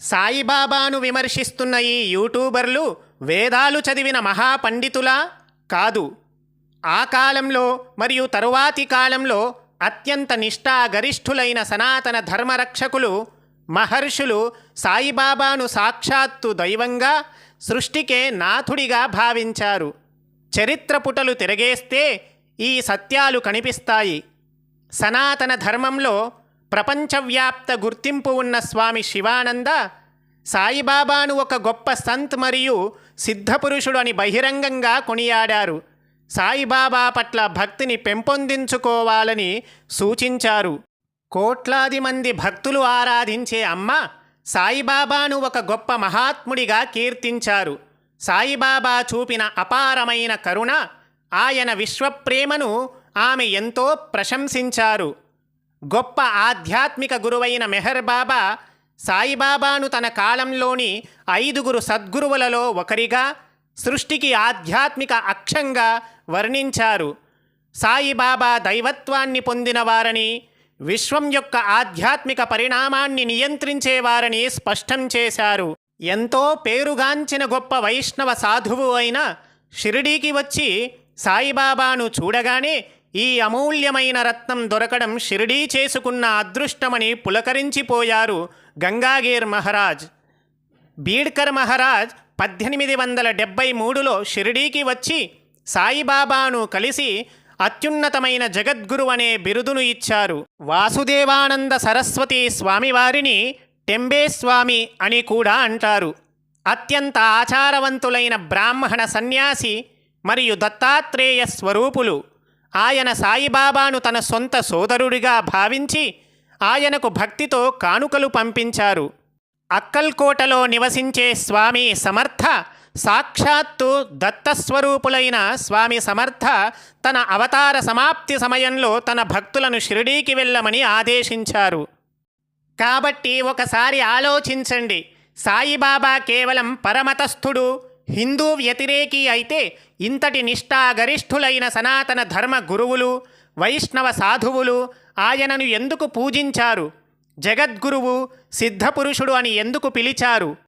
సాయిబాబాను విమర్శిస్తున్న ఈ యూట్యూబర్లు వేదాలు చదివిన మహాపండితులా? కాదు. ఆ కాలంలో మరియు తరువాతి కాలంలో అత్యంత నిష్ఠాగరిష్ఠులైన సనాతన ధర్మరక్షకులు మహర్షులు సాయిబాబాను సాక్షాత్తు దైవంగా, సృష్టికే నాథుడిగా భావించారు. చరిత్ర పుటలు తిరగేస్తే ఈ సత్యాలు కనిపిస్తాయి. సనాతన ధర్మంలో ప్రపంచవ్యాప్త గుర్తింపు ఉన్న స్వామి శివానంద సాయిబాబాను ఒక గొప్ప సంత్ మరియు సిద్ధపురుషుడు అని బహిరంగంగా కొనియాడారు. సాయిబాబా పట్ల భక్తిని పెంపొందించుకోవాలని సూచించారు. కోట్లాది మంది భక్తులు ఆరాధించే అమ్మ సాయిబాబాను ఒక గొప్ప మహాత్ముడిగా కీర్తించారు. సాయిబాబా చూపిన అపారమైన కరుణ, ఆయన విశ్వప్రేమను ఆమె ఎంతో ప్రశంసించారు. గొప్ప ఆధ్యాత్మిక గురువైన మెహర్ బాబా సాయిబాబాను తన కాలంలోని 5 సద్గురువులలో ఒకరిగా, సృష్టికి ఆధ్యాత్మిక అక్షంగా వర్ణించారు. సాయిబాబా దైవత్వాన్ని పొందినవారని, విశ్వం యొక్క ఆధ్యాత్మిక పరిణామాన్ని నియంత్రించేవారని స్పష్టం చేశారు. ఎంతో పేరుగాంచిన గొప్ప వైష్ణవ సాధువు అయిన షిరిడీకి వచ్చి సాయిబాబాను చూడగానే ఈ అమూల్యమైన రత్నం దొరకడం షిరిడీ చేసుకున్న అదృష్టమని పులకరించిపోయారు గంగాగీర్ మహారాజ్. బీడ్కర్ మహారాజ్ 1873లో షిరిడీకి వచ్చి సాయిబాబాను కలిసి అత్యున్నతమైన జగద్గురు అనే బిరుదును ఇచ్చారు. వాసుదేవానంద సరస్వతి స్వామివారిని టెంబే స్వామి అని కూడా అంటారు. అత్యంత ఆచారవంతులైన బ్రాహ్మణ సన్యాసి మరియు దత్తాత్రేయ స్వరూపులు. ఆయన సాయిబాబాను తన సొంత సోదరుడిగా భావించి ఆయనకు భక్తితో కానుకలు పంపించారు. అక్కల్కోటలో నివసించే స్వామి సమర్థ సాక్షాత్తు దత్తస్వరూపులైన స్వామి సమర్థ తన అవతార సమాప్తి సమయంలో తన భక్తులను షిరిడీకి వెళ్ళమని ఆదేశించారు. కాబట్టి ఒకసారి ఆలోచించండి, సాయిబాబా కేవలం పరమతస్థుడు, హిందూ వ్యతిరేకి అయితే ఇంతటి నిష్ఠాగరిష్ఠులైన సనాతన ధర్మ గురువులు, వైష్ణవ సాధువులు ఆయనను ఎందుకు పూజించారు? జగద్గురువు, సిద్ధపురుషుడు అని ఎందుకు పిలిచారు?